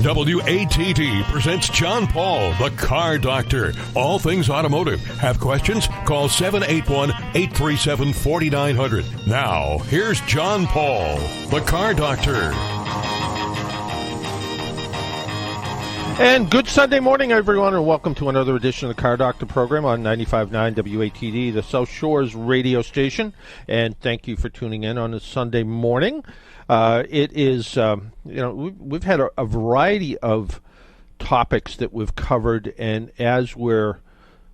WATD presents John Paul, the Car Doctor. All things automotive. Have questions? Call 781-837-4900. Now, here's John Paul, the Car Doctor. And good Sunday morning, everyone, and welcome to another edition of the Car Doctor program on 95.9 WATD, the South Shores radio station. And thank you for tuning in on this Sunday morning. It is, we've had a variety of topics that we've covered, and as we're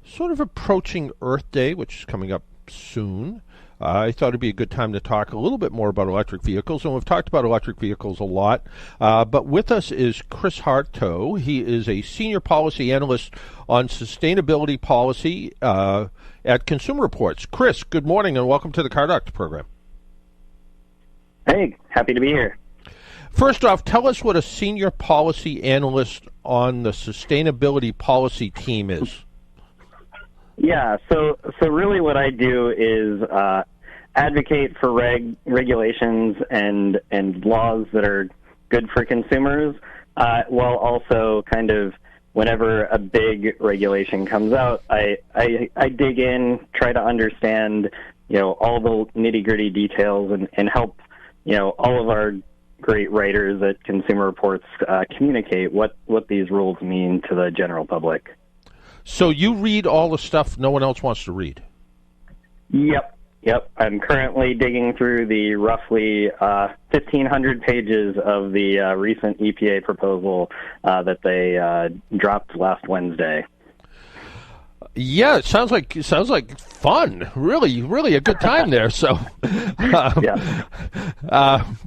sort of approaching Earth Day, which is coming up soon, I thought it'd be a good time to talk a little bit more about electric vehicles, and we've talked about electric vehicles a lot. But with us is Chris Harto. He is a Senior Policy Analyst on Sustainability Policy at Consumer Reports. Chris, good morning, and welcome to the Car Doctor program. Hey, happy to be here. First off, tell us what a Senior Policy Analyst on the Sustainability Policy team is. Yeah, so really what I do is advocate for regulations and laws that are good for consumers, while also kind of whenever a big regulation comes out, I dig in, try to understand, all the nitty-gritty details and help, all of our great writers at Consumer Reports communicate what these rules mean to the general public. So you read all the stuff no one else wants to read? Yep. I'm currently digging through the roughly 1,500 pages of the recent EPA proposal that they dropped last Wednesday. Yeah, it sounds like fun. Really a good time there. So, yeah.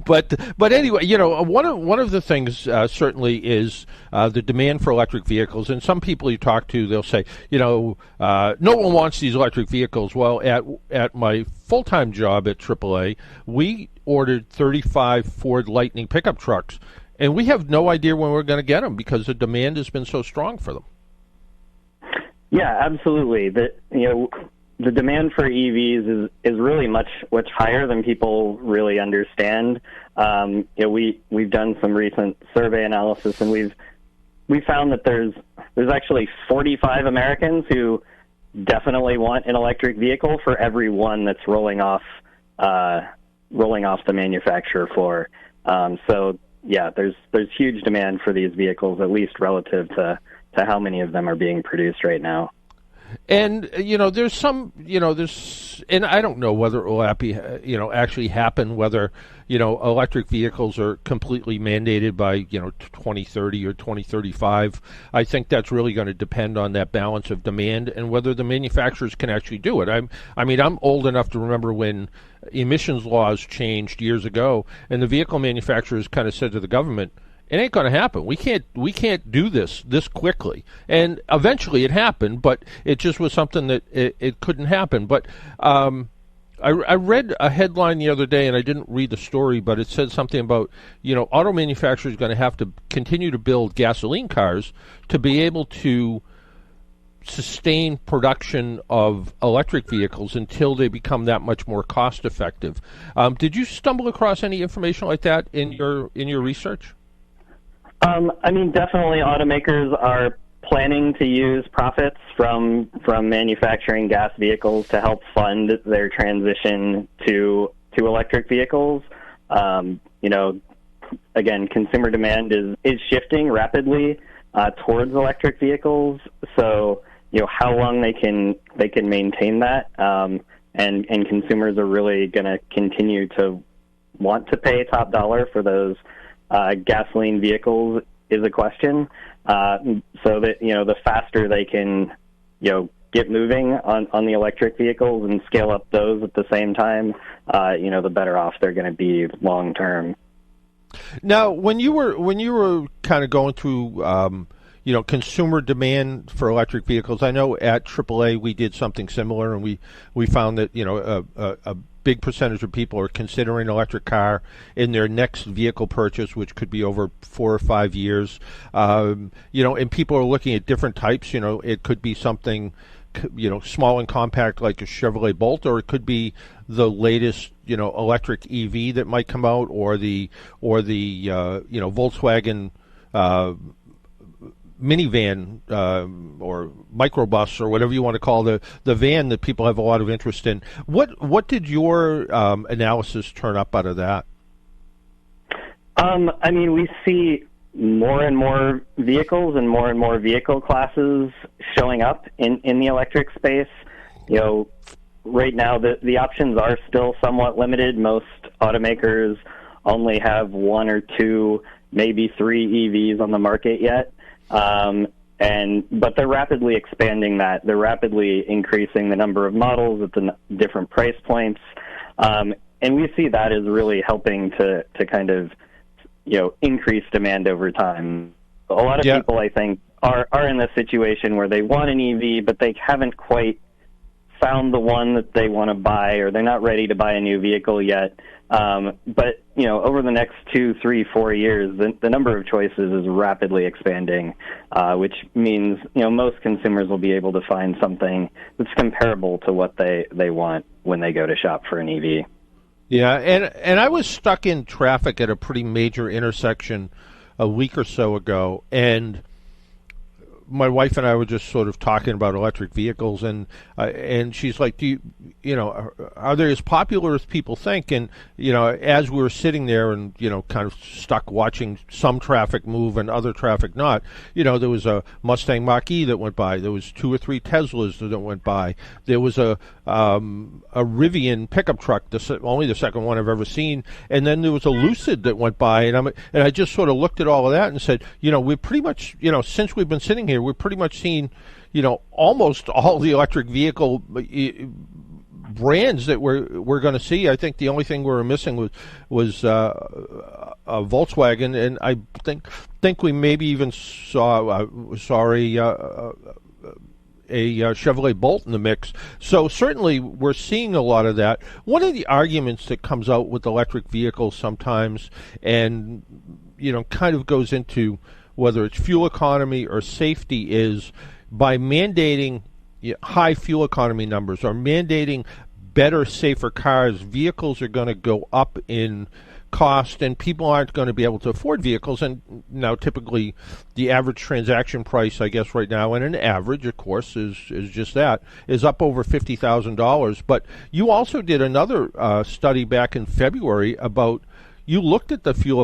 But anyway, one of the things certainly is the demand for electric vehicles. And some people you talk to, they'll say, no one wants these electric vehicles. Well, at my full-time job at AAA, we ordered 35 Ford Lightning pickup trucks, and we have no idea when we're going to get them because the demand has been so strong for them. Yeah, absolutely. The demand for EVs is really much higher than people really understand. We've done some recent survey analysis, and we found that there's actually 45 Americans who definitely want an electric vehicle for every one that's rolling off the manufacturer floor. So yeah, there's huge demand for these vehicles, at least relative to how many of them are being produced right now. And, there's some, and I don't know whether it will actually happen, whether, electric vehicles are completely mandated by, 2030 or 2035. I think that's really going to depend on that balance of demand and whether the manufacturers can actually do it. I'm old enough to remember when emissions laws changed years ago, and the vehicle manufacturers kind of said to the government, it ain't going to happen. We can't do this quickly. And eventually it happened, but it just was something that it couldn't happen. But I read a headline the other day, and I didn't read the story, but it said something about, auto manufacturers are going to have to continue to build gasoline cars to be able to sustain production of electric vehicles until they become that much more cost effective. Did you stumble across any information like that in your research? Definitely automakers are planning to use profits from manufacturing gas vehicles to help fund their transition to electric vehicles. Again, consumer demand is shifting rapidly towards electric vehicles. So, how long they can maintain that, and consumers are really going to continue to want to pay top dollar for those gasoline vehicles is a question. So that, the faster they can, get moving on the electric vehicles and scale up those at the same time, the better off they're going to be long term. Now, when you were kind of going through, consumer demand for electric vehicles, I know at AAA we did something similar, and we found that, a big percentage of people are considering an electric car in their next vehicle purchase, which could be over 4 or 5 years. And people are looking at different types. It could be something, small and compact like a Chevrolet Bolt, or it could be the latest, electric EV that might come out, or the Volkswagen minivan or microbus or whatever you want to call the van that people have a lot of interest in. What did your analysis turn up out of that? I mean, we see more and more vehicles and more vehicle classes showing up in the electric space. You know, right now the options are still somewhat limited. Most automakers only have one or two, maybe three EVs on the market yet. But they're rapidly expanding that. They're rapidly increasing the number of models at the different price points. And we see that as really helping to kind of, increase demand over time. A lot of people, I think, are in this situation where they want an EV, but they haven't quite found the one that they want to buy, or they're not ready to buy a new vehicle yet. But over the next 2, 3, 4 years, the number of choices is rapidly expanding, which means most consumers will be able to find something that's comparable to what they want when they go to shop for an EV. Yeah, and I was stuck in traffic at a pretty major intersection a week or so ago, and my wife and I were just sort of talking about electric vehicles, and she's like, are they as popular as people think? And, as we were sitting there and, kind of stuck watching some traffic move and other traffic not, there was a Mustang Mach-E that went by. There was 2 or 3 Teslas that went by. There was a Rivian pickup truck, only the second one I've ever seen. And then there was a Lucid that went by. And I just sort of looked at all of that and said, we're pretty much, since we've been sitting here, we're pretty much seen, almost all the electric vehicle brands that we're going to see. I think the only thing we were missing was a Volkswagen, and I think we maybe even saw a Chevrolet Bolt in the mix. So certainly we're seeing a lot of that. One of the arguments that comes out with electric vehicles sometimes, and kind of goes into whether it's fuel economy or safety, is by mandating high fuel economy numbers or mandating better, safer cars, vehicles are going to go up in cost, and people aren't going to be able to afford vehicles. And now typically the average transaction price, I guess right now, and an average, of course, is just that, is up over $50,000. But you also did another study back in February about, you looked at the fuel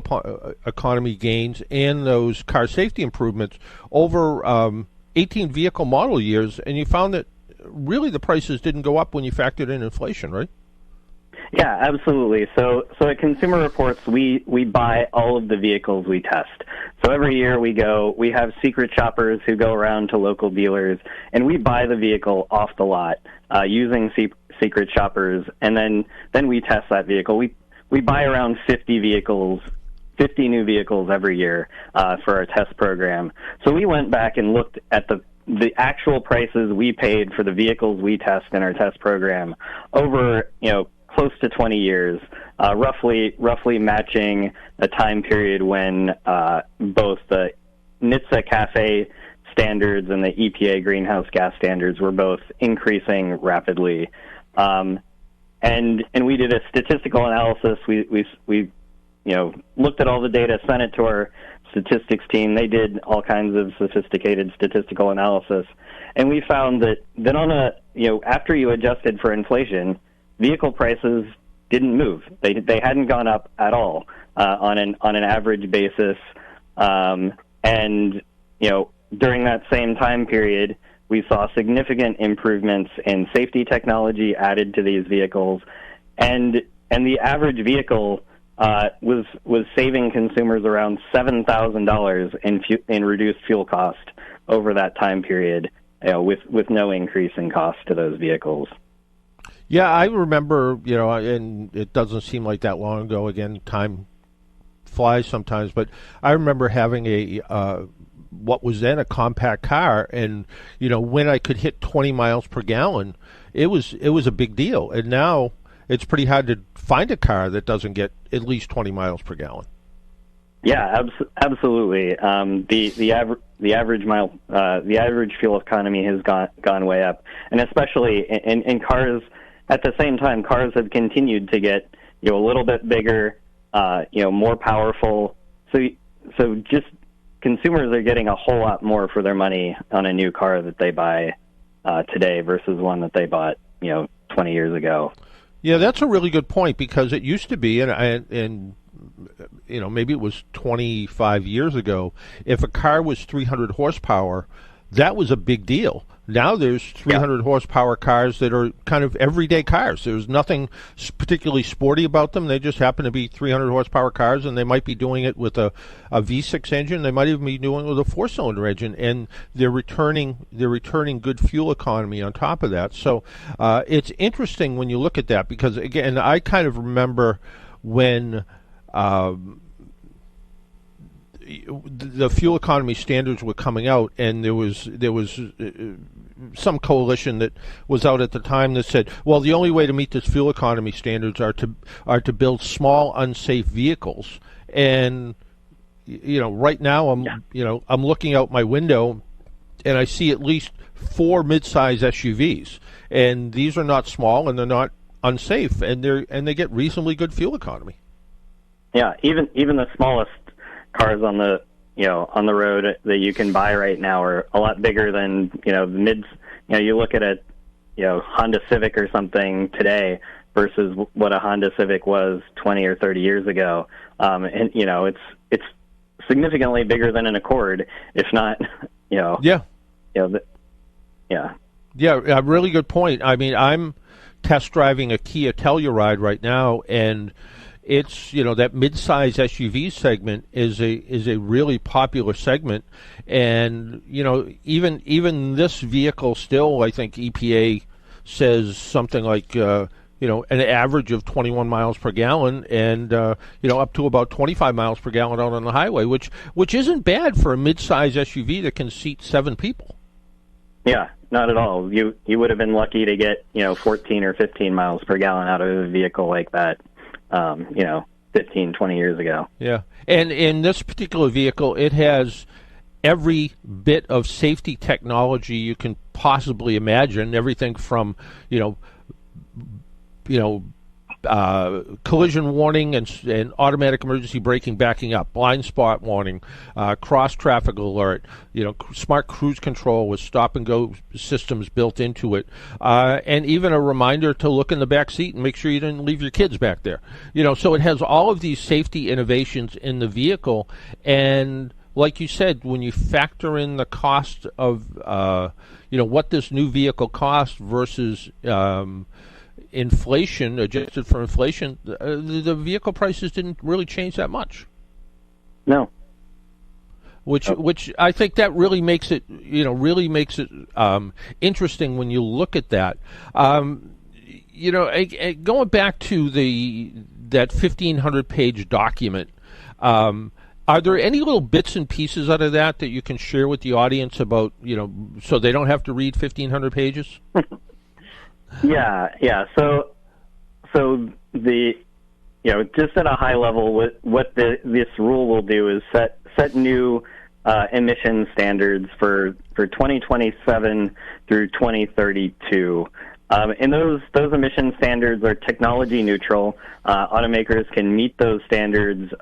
economy gains and those car safety improvements over 18 vehicle model years, and you found that really the prices didn't go up when you factored in inflation, right? Yeah, absolutely. So at Consumer Reports, we buy all of the vehicles we test. So every year we have secret shoppers who go around to local dealers, and we buy the vehicle off the lot using secret shoppers, and then we test that vehicle. We buy around 50 new vehicles every year for our test program. So we went back and looked at the actual prices we paid for the vehicles we test in our test program over, close to 20 years, roughly matching a time period when both the NHTSA CAFE standards and the EPA greenhouse gas standards were both increasing rapidly. And we did a statistical analysis. We looked at all the data, sent it to our statistics team. They did all kinds of sophisticated statistical analysis, and we found that on after you adjusted for inflation, vehicle prices didn't move. They hadn't gone up at all on an average basis. And during that same time period, we saw significant improvements in safety technology added to these vehicles, and the average vehicle was saving consumers around $7,000 in reduced fuel cost over that time period, with no increase in cost to those vehicles. Yeah, I remember, and it doesn't seem like that long ago. Again, time flies sometimes, but I remember having what was then a compact car, and when I could hit 20 miles per gallon, it was a big deal. And now it's pretty hard to find a car that doesn't get at least 20 miles per gallon. Yeah, absolutely. The average fuel economy has gone way up, and especially in cars. At the same time, cars have continued to get a little bit bigger, more powerful. So just consumers are getting a whole lot more for their money on a new car that they buy today versus one that they bought, 20 years ago. Yeah, that's a really good point, because it used to be, and maybe it was 25 years ago, if a car was 300 horsepower, that was a big deal. Now there's 300 horsepower cars that are kind of everyday cars. There's nothing particularly sporty about them. They just happen to be 300 horsepower cars, and they might be doing it with a V6 engine. They might even be doing it with a four-cylinder engine, and they're returning good fuel economy on top of that. So it's interesting when you look at that, because again, I kind of remember when the fuel economy standards were coming out, and there was some coalition that was out at the time that said, well, the only way to meet this fuel economy standards are to build small, unsafe vehicles. And right now I'm looking out my window, and I see at least 4 mid-size SUVs, and these are not small, and they're not unsafe, and they get reasonably good fuel economy. Yeah, even the smallest cars on the road that you can buy right now are a lot bigger than the mids. You look at a Honda Civic or something today versus what a Honda Civic was 20 or 30 years ago, and it's significantly bigger than an Accord, if not Yeah, a really good point. I mean, I'm test driving a Kia Telluride right now, and it's that mid-size SUV segment is a really popular segment, and even this vehicle still, I think EPA says something like an average of 21 miles per gallon, and up to about 25 miles per gallon out on the highway, which isn't bad for a mid-size SUV that can seat 7 people. Yeah, not at all. You would have been lucky to get 14 or 15 miles per gallon out of a vehicle like that 15, 20 years ago. Yeah. And in this particular vehicle, it has every bit of safety technology you can possibly imagine, everything from, collision warning and automatic emergency braking backing up, blind spot warning, cross traffic alert, smart cruise control with stop and go systems built into it, and even a reminder to look in the back seat and make sure you didn't leave your kids back there. So it has all of these safety innovations in the vehicle, and like you said, when you factor in the cost of what this new vehicle costs versus inflation, adjusted for inflation, the vehicle prices didn't really change that much. No. Which I think that really makes it interesting when you look at that. Going back to that 1,500-page document, are there any little bits and pieces out of that you can share with the audience about, so they don't have to read 1,500 pages? Yeah. So the just at a high level, what this rule will do is set new emission standards for 2027 through 2032. And those emission standards are technology neutral. Automakers can meet those standards,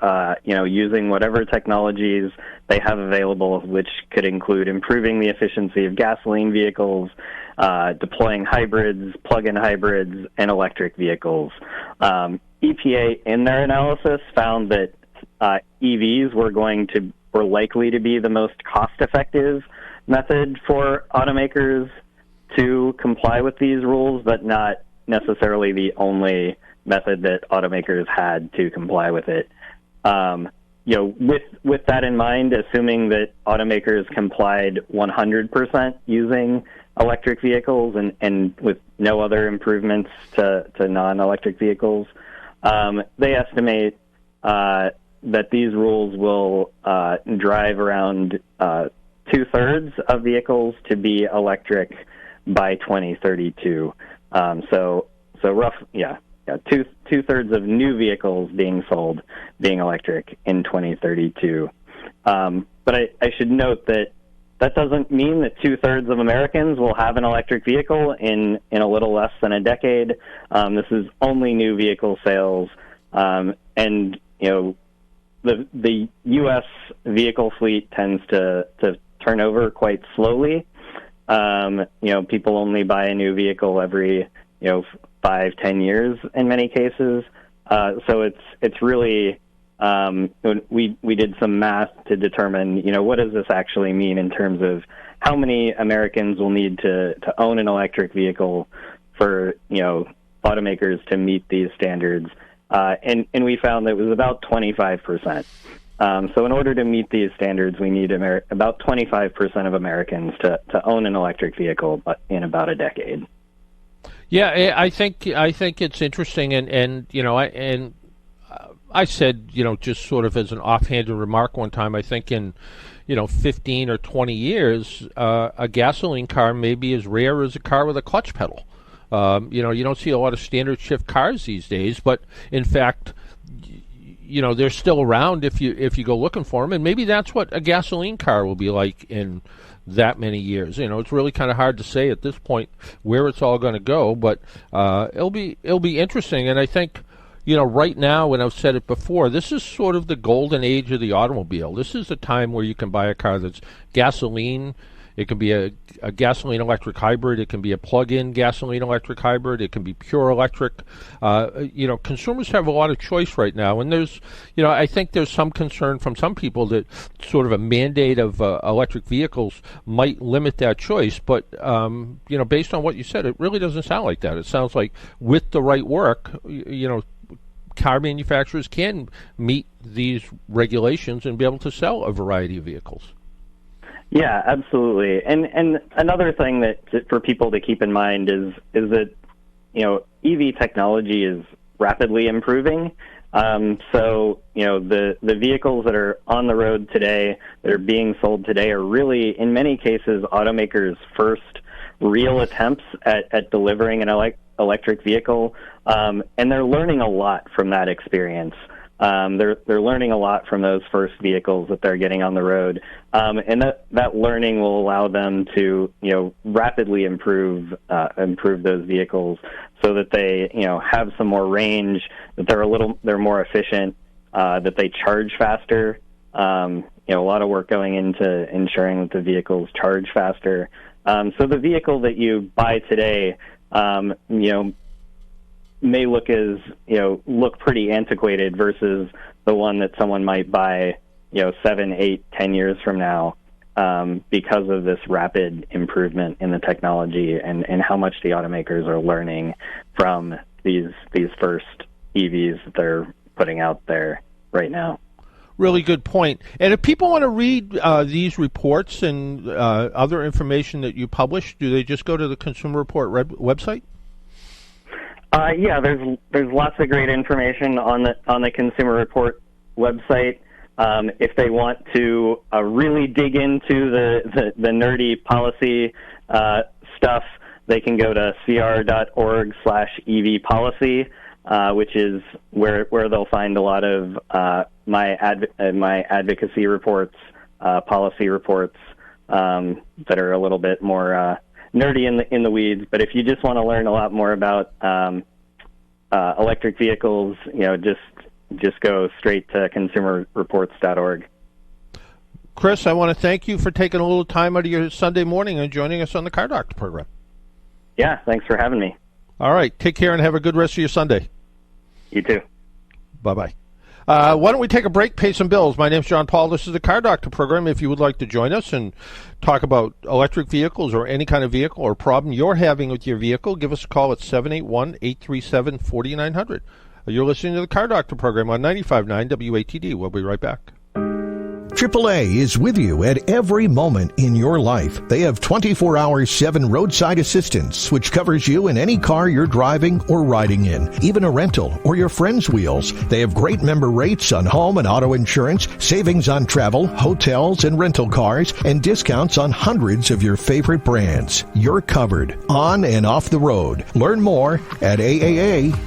using whatever technologies they have available, which could include improving the efficiency of gasoline vehicles, deploying hybrids, plug-in hybrids, and electric vehicles. EPA, in their analysis, found that EVs were likely to be the most cost-effective method for automakers to comply with these rules, but not necessarily the only method that automakers had to comply with it. With that in mind, assuming that automakers complied 100% using electric vehicles and with no other improvements to non-electric vehicles, they estimate that these rules will drive around 2/3 of vehicles to be electric by 2032. Two-thirds of new vehicles being sold being electric in 2032. But I should note that doesn't mean that 2/3 of Americans will have an electric vehicle in a little less than a decade. This is only new vehicle sales, and the U.S. vehicle fleet tends to turn over quite slowly. People only buy a new vehicle every 5-10 years in many cases. So it's really we did some math to determine what does this actually mean in terms of how many Americans will need to own an electric vehicle for automakers to meet these standards, and we found that it was about 25%. So in order to meet these standards, we need about 25% of Americans to own an electric vehicle in about a decade. Yeah, I think it's interesting, I said, just sort of as an offhanded remark one time, I think in 15 or 20 years, a gasoline car may be as rare as a car with a clutch pedal. You don't see a lot of standard shift cars these days, but in fact, they're still around if you go looking for them, and maybe that's what a gasoline car will be like in that many years. It's really kind of hard to say at this point where it's all going to go, but it'll be interesting. And I think right now, and I've said it before, this is sort of the golden age of the automobile. This is the time where you can buy a car that's gasoline. It can be a gasoline electric hybrid. It can be a plug-in gasoline electric hybrid. It can be pure electric. Consumers have a lot of choice right now, and there's, I think there's some concern from some people that sort of a mandate of electric vehicles might limit that choice. But based on what you said, it really doesn't sound like that. It sounds like with the right work, car manufacturers can meet these regulations and be able to sell a variety of vehicles. Yeah, absolutely. And another thing that for people to keep in mind is that EV technology is rapidly improving. So the vehicles that are on the road today, that are being sold today, are really in many cases automakers' first real attempts at delivering an electric vehicle, and they're learning a lot from that experience. They're learning a lot from those first vehicles that they're getting on the road, and that learning will allow them to rapidly improve those vehicles so that they have some more range, that they're more efficient, that they charge faster. A lot of work going into ensuring that the vehicles charge faster. So the vehicle that you buy today, may look pretty antiquated versus the one that someone might buy 7, 8, 10 years from now, because of this rapid improvement in the technology and how much the automakers are learning from these first EVs that they're putting out there right now. Really good point. And if people want to read these reports and other information that you publish, do they just go to the Consumer Report website? Yeah, there's lots of great information on the Consumer Report website. If they want to really dig into the nerdy policy stuff, they can go to cr.org/EV-policy, which is where they'll find a lot of my advocacy reports, policy reports that are a little bit more nerdy in the weeds. But if you just want to learn a lot more about electric vehicles, just go straight to consumerreports.org. Chris, I want to thank you for taking a little time out of your Sunday morning and joining us on the Car Doctor program. Yeah, thanks for having me. All right, take care and have a good rest of your Sunday. You too. Bye-bye. Why don't we take a break, pay some bills? My name's John Paul. This is the Car Doctor program. If you would like to join us and talk about electric vehicles or any kind of vehicle or problem you're having with your vehicle, give us a call at 781-837-4900. You're listening to the Car Doctor program on 95.9 WATD. We'll be right back. AAA is with you at every moment in your life. They have 24-hour 7 roadside assistance, which covers you in any car you're driving or riding in, even a rental or your friend's wheels. They have great member rates on home and auto insurance, savings on travel, hotels, and rental cars, and discounts on hundreds of your favorite brands. You're covered on and off the road. Learn more at aaa.com/join.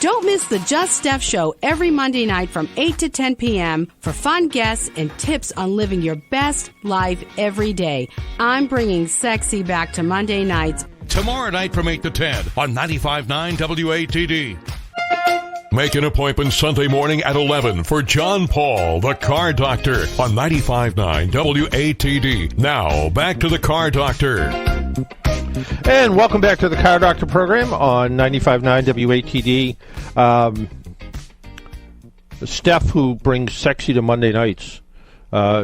Don't miss the Just Steph Show every Monday night from 8 to 10 p.m. for fun guests and tips on living your best life every day. I'm bringing sexy back to Monday nights. Tomorrow night from 8 to 10 on 95.9 WATD. Make an appointment Sunday morning at 11 for John Paul, the Car Doctor, on 95.9 WATD. Now, back to the Car Doctor. And welcome back to the Car Doctor program on 95.9 WATD. Steph, who brings sexy to Monday nights,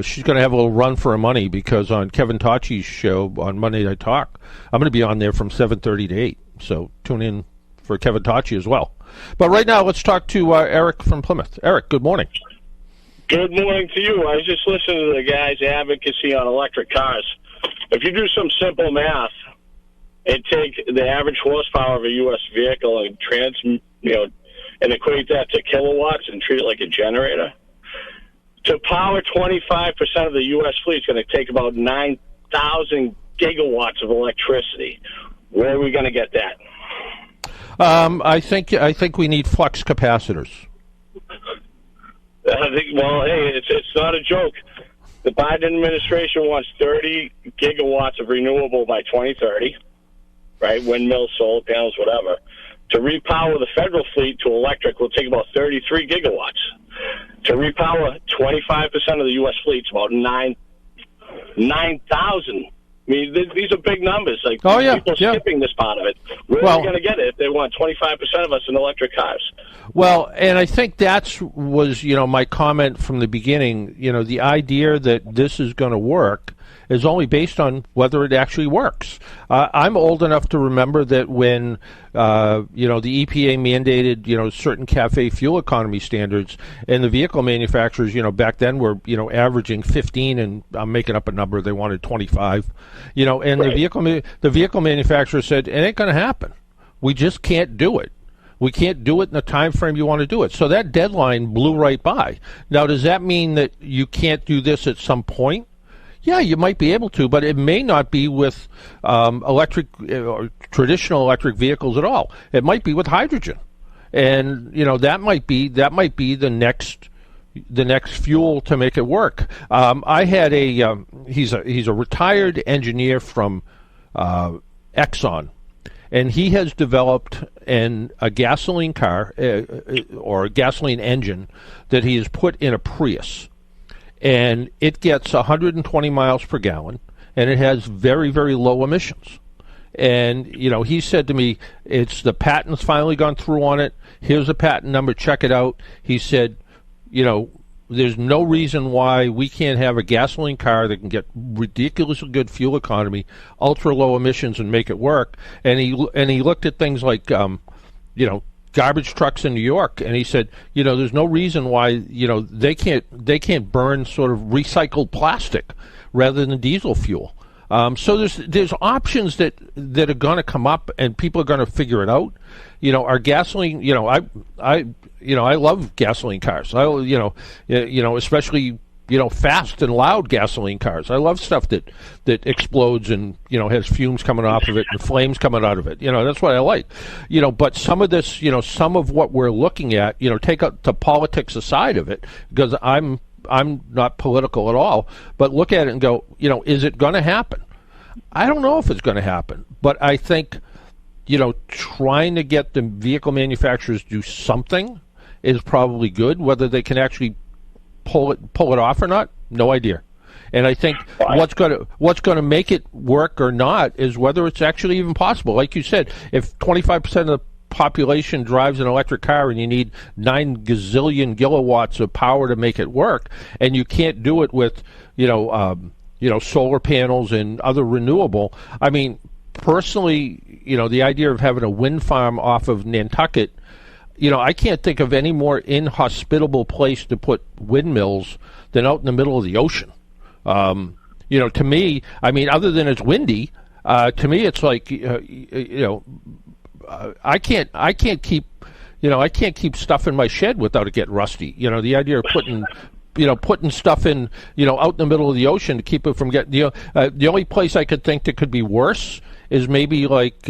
she's going to have a little run for her money because on Kevin Tachi's show on Monday Night Talk, I'm going to be on there from 7:30 to 8. So tune in for Kevin Tachi as well. But right now, let's talk to Eric from Plymouth. Eric, good morning. Good morning to you. I was just listening to the guy's advocacy on electric cars. If you do some simple math and take the average horsepower of a U.S. vehicle and and equate that to kilowatts and treat it like a generator, to power 25% of the U.S. fleet is going to take about 9,000 gigawatts of electricity. Where are we going to get that? I think we need flux capacitors. Well, hey, it's not a joke. The Biden administration wants 30 gigawatts of renewable by 2030, right? Windmills, solar panels, whatever. To repower the federal fleet to electric will take about 33 gigawatts. To repower 25% of the U.S. fleet is about 9,000. I mean, these are big numbers. Like, people skipping this part of it. Where are we going to get it if they want 25% of us in electric cars? Well, and I think that was, my comment from the beginning. The idea that this is going to work is only based on whether it actually works. I'm old enough to remember that when, the EPA mandated, certain CAFE fuel economy standards, and the vehicle manufacturers, back then were, averaging 15, and I'm making up a number, they wanted 25, and right. the vehicle manufacturer said, it ain't going to happen. We just can't do it. We can't do it in the time frame you want to do it. So that deadline blew right by. Now, does that mean that you can't do this at some point? Yeah, you might be able to, but it may not be with electric or traditional electric vehicles at all. It might be with hydrogen, and that might be the next fuel to make it work. I had he's a retired engineer from Exxon, and he has developed a gasoline car or a gasoline engine that he has put in a Prius. And it gets 120 miles per gallon, and it has very, very low emissions. And, he said to me, the patent's finally gone through on it. Here's the patent number. Check it out. He said, there's no reason why we can't have a gasoline car that can get ridiculously good fuel economy, ultra low emissions, and make it work. And he looked at things like, garbage trucks in New York, and he said, there's no reason why, they can't burn sort of recycled plastic rather than diesel fuel. So there's options that are going to come up, and people are going to figure it out. Our gasoline, I love gasoline cars. Especially fast and loud gasoline cars. I love stuff that explodes and, has fumes coming off of it and flames coming out of it. That's what I like. But some of this, some of what we're looking at, take the politics aside of it, because I'm not political at all, but look at it and go, is it going to happen? I don't know if it's going to happen, but I think, trying to get the vehicle manufacturers to do something is probably good. Whether they can actually pull it off or not, no idea. And I think what's going to make it work or not is whether it's actually even possible. Like you said, if 25% of the population drives an electric car and you need 9 gazillion kilowatts of power to make it work, and you can't do it with solar panels and other renewable. I mean, personally, the idea of having a wind farm off of Nantucket, I can't think of any more inhospitable place to put windmills than out in the middle of the ocean. To me, I mean, other than it's windy, to me it's like, I can't keep stuff in my shed without it getting rusty. The idea of putting stuff in, out in the middle of the ocean to keep it from getting, the only place I could think that could be worse is maybe like,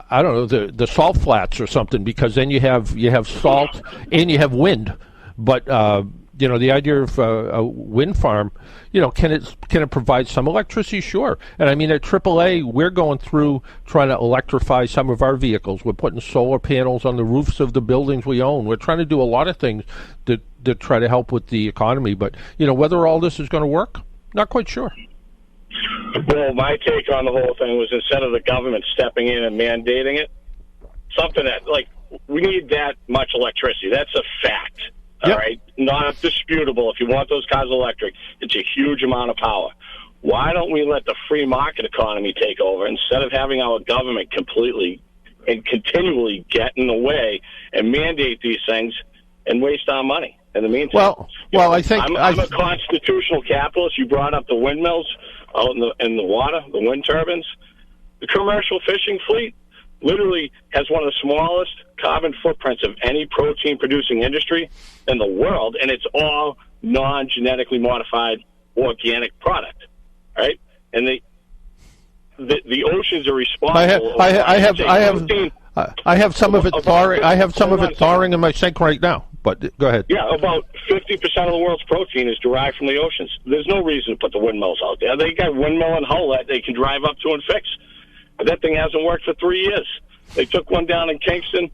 I don't know, the salt flats or something, because then you have salt and you have wind. But the idea of a wind farm, can it provide some electricity? Sure. And I mean, at AAA, we're going through trying to electrify some of our vehicles. We're putting solar panels on the roofs of the buildings we own. We're trying to do a lot of things that try to help with the economy. But, whether all this is going to work, not quite sure. Well, my take on the whole thing was, instead of the government stepping in and mandating it, something that, we need that much electricity. That's a fact. All right? Not disputable. If you want those cars electric, it's a huge amount of power. Why don't we let the free market economy take over instead of having our government completely and continually get in the way and mandate these things and waste our money in the meantime? Well, I think I'm a constitutional capitalist. You brought up the windmills out in the water, the wind turbines. The commercial fishing fleet literally has one of the smallest carbon footprints of any protein-producing industry in the world, and it's all non-genetically modified organic product, right? And the oceans are responsible. I have some of it thawing. I have some of it thawing in my sink right now. But go ahead. Yeah, about 50% of the world's protein is derived from the oceans. There's no reason to put the windmills out there. They got windmill in Hull that they can drive up to and fix. But that thing hasn't worked for 3 years. They took one down in Kingston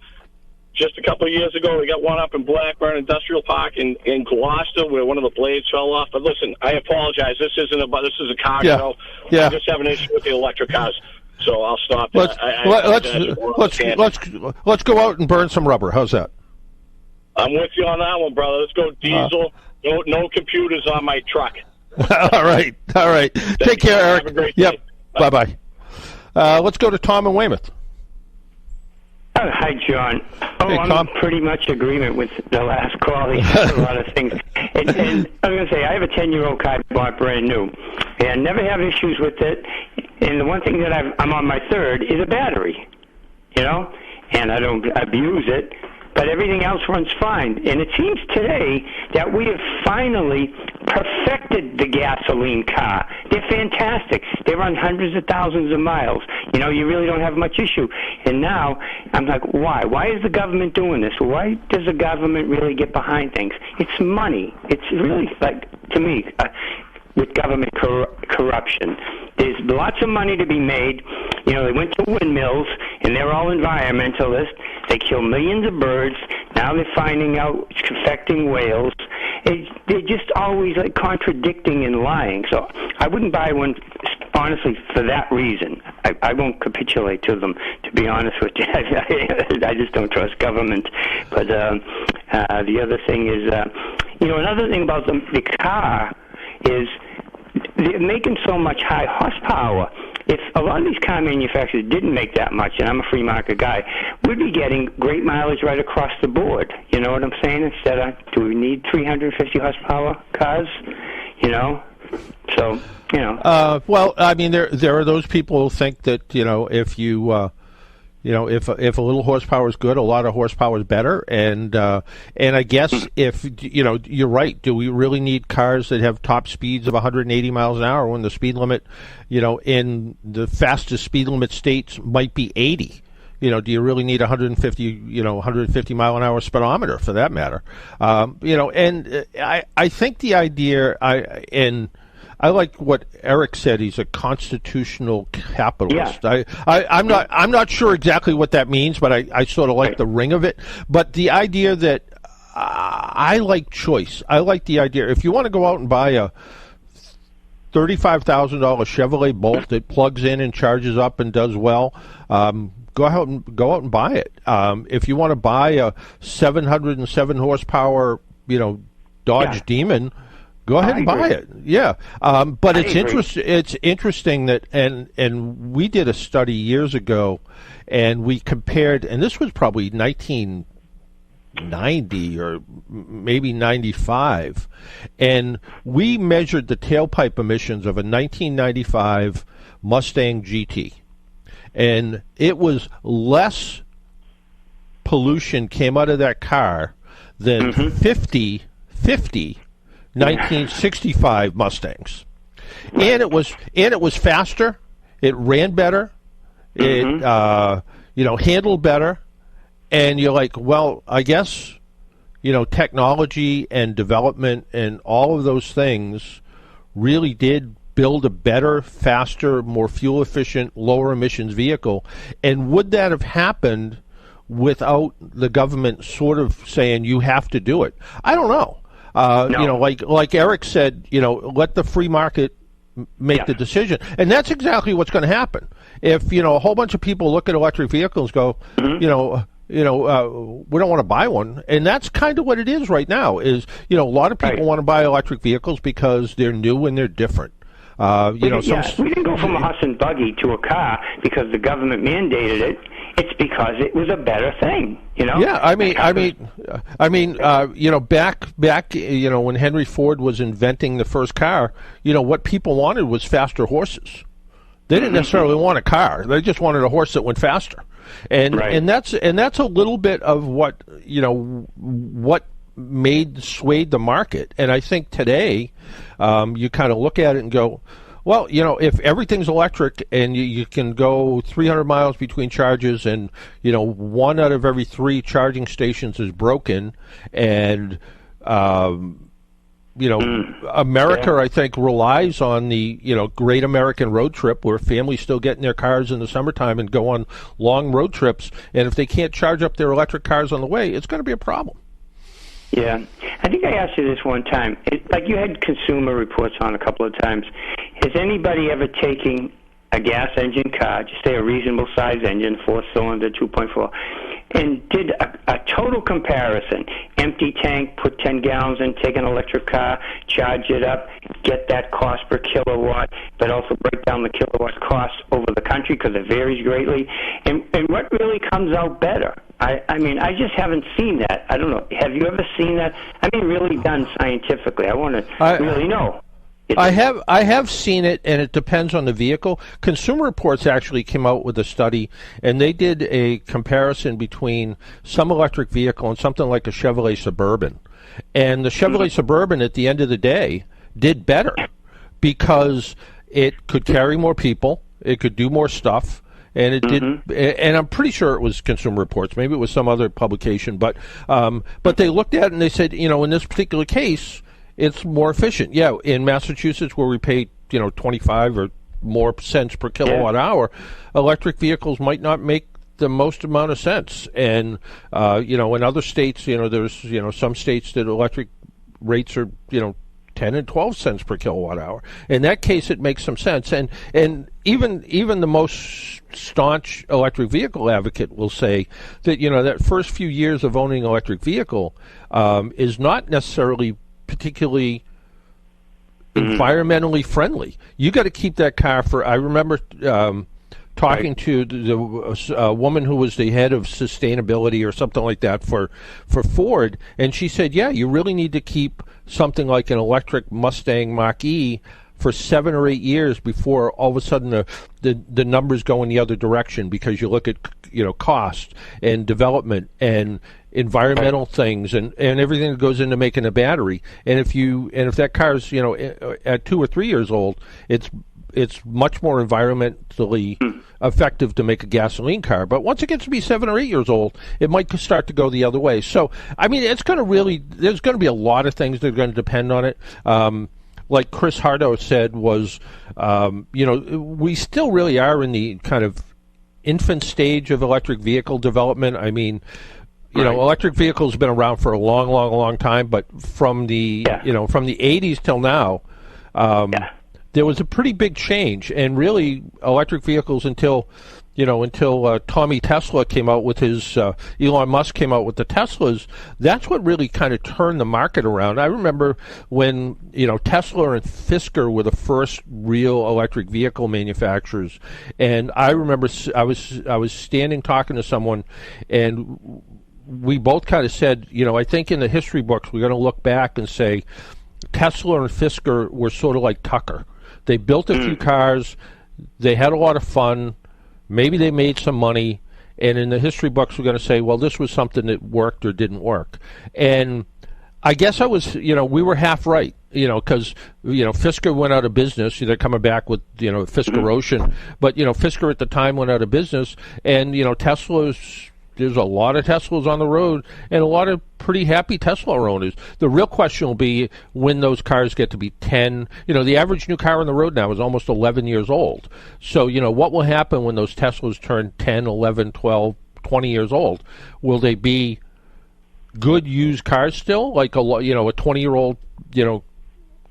just a couple of years ago. They got one up in Blackburn Industrial Park in Gloucester where one of the blades fell off. But listen, I apologize. This is a car show. Yeah. I just have an issue with the electric cars. So I'll stop there. Let's go out and burn some rubber. How's that? I'm with you on that one, brother. Let's go diesel. No computers on my truck. All right. Take care, Eric. Have a great day. Bye-bye. Let's go to Tom in Weymouth. Hi, John. Hey, I'm Tom. pretty much agreement with the last call. He said a lot of things. And I was going to say, I have a 10-year-old car I bought brand new, and never have issues with it. And the one thing that I'm on my third is a battery, and I don't abuse it. But everything else runs fine. And it seems today that we have finally perfected the gasoline car. They're fantastic. They run hundreds of thousands of miles. You really don't have much issue. And now I'm like, why? Why is the government doing this? Why does the government really get behind things? It's money. It's really, to me, with government corruption. There's lots of money to be made. They went to windmills, and they're all environmentalists. They kill millions of birds. Now they're finding out it's affecting whales. They're just always contradicting and lying. So I wouldn't buy one, honestly, for that reason. I won't capitulate to them, to be honest with you. I just don't trust government. But the other thing is, another thing about the car is they're making so much high horsepower. If a lot of these car manufacturers didn't make that much, and I'm a free market guy, we'd be getting great mileage right across the board. You know what I'm saying? Instead of, do we need 350 horsepower cars? So, well, I mean, there are those people who think that, if you... if a little horsepower is good, a lot of horsepower is better, and I guess if you're right, do we really need cars that have top speeds of 180 miles an hour when the speed limit, in the fastest speed limit states might be 80? Do you really need 150 mile an hour speedometer for that matter? And I think the idea, I like what Eric said. He's a constitutional capitalist. Yeah. I'm not sure exactly what that means, but I sort of like the ring of it. But the idea that I like choice. I like the idea. If you want to go out and buy a $35,000 Chevrolet Bolt that plugs in and charges up and does well, go out and buy it. If you want to buy a 707 horsepower, Dodge Demon, go ahead and buy it. Yeah, but it's interesting that, and we did a study years ago, and we compared, and this was probably 1990 or maybe 95, and we measured the tailpipe emissions of a 1995 Mustang GT, and it was less pollution came out of that car than 50 1965 Mustangs, and it was faster. It ran better. It handled better. And you're like, well, I guess technology and development and all of those things really did build a better, faster, more fuel-efficient, lower-emissions vehicle. And would that have happened without the government sort of saying you have to do it? I don't know. No. Like Eric said, let the free market make the decision. And that's exactly what's going to happen. If, a whole bunch of people look at electric vehicles and go, we don't want to buy one. And that's kind of what it is right now is, a lot of people want to buy electric vehicles because they're new and they're different. We didn't go from a horse and buggy to a car because the government mandated it. It's because it was a better thing, Yeah, back, when Henry Ford was inventing the first car, what people wanted was faster horses. They didn't necessarily want a car; they just wanted a horse that went faster, and that's a little bit of what swayed the market. And I think today, you kind of look at it and go, well, if everything's electric and you can go 300 miles between charges and, 1 out of every 3 charging stations is broken and, America, I think, relies on the, great American road trip where families still get in their cars in the summertime and go on long road trips. And if they can't charge up their electric cars on the way, it's going to be a problem. Yeah. I think I asked you this one time. Like you had Consumer Reports on a couple of times. Has anybody ever taken a gas engine car, just say a reasonable size engine, 4-cylinder, 2.4, and did a total comparison, empty tank, put 10 gallons in, take an electric car, charge it up, get that cost per kilowatt, but also break down the kilowatt cost over the country because it varies greatly, and what really comes out better? I mean, I just haven't seen that. I don't know. Have you ever seen that? I mean, really done scientifically. I want to really know. I have seen it, and it depends on the vehicle. Consumer Reports actually came out with a study, and they did a comparison between some electric vehicle and something like a Chevrolet Suburban. And the Chevrolet Suburban, at the end of the day, did better because it could carry more people, it could do more stuff, and it did. And I'm pretty sure it was Consumer Reports. Maybe it was some other publication, but they looked at it and they said, in this particular case, it's more efficient. Yeah, in Massachusetts, where we pay 25 or more cents per kilowatt hour, electric vehicles might not make the most amount of sense. And in other states, there's some states that electric rates are 10 and 12 cents per kilowatt hour. In that case, it makes some sense. And even the most staunch electric vehicle advocate will say that that first few years of owning an electric vehicle is not necessarily particularly environmentally friendly. You got to keep that car for. I remember talking to the woman who was the head of sustainability or something like that for Ford, and she said, "Yeah, you really need to keep something like an electric Mustang Mach-E for 7 or 8 years before all of a sudden the numbers go in the other direction because you look at cost and development and environmental things and everything that goes into making a battery. And if that car's at 2 or 3 years old, it's much more environmentally effective to make a gasoline car. But once it gets to be 7 or 8 years old, it might start to go the other way. So I mean, there's going to be a lot of things that are going to depend on it. Like Chris Harto said, was we still really are in the kind of infant stage of electric vehicle development. I mean, electric vehicles have been around for a long, long, long time, but from the from the 80s till now, there was a pretty big change. And really, electric vehicles until Tommy Tesla came out with his, Elon Musk came out with the Teslas, that's what really kind of turned the market around. I remember when, Tesla and Fisker were the first real electric vehicle manufacturers. And I remember I was standing talking to someone, and we both kind of said, I think in the history books, we're going to look back and say Tesla and Fisker were sort of like Tucker. They built a few cars, they had a lot of fun, maybe they made some money, and in the history books we're going to say, well, this was something that worked or didn't work. And I guess I was, we were half right, because, Fisker went out of business. They're coming back with, Fisker Ocean. But, Fisker at the time went out of business, and, Tesla's there's a lot of Teslas on the road and a lot of pretty happy Tesla owners. The real question will be when those cars get to be 10. The average new car on the road now is almost 11 years old. So, what will happen when those Teslas turn 10, 11, 12, 20 years old? Will they be good used cars still? Like a 20-year-old,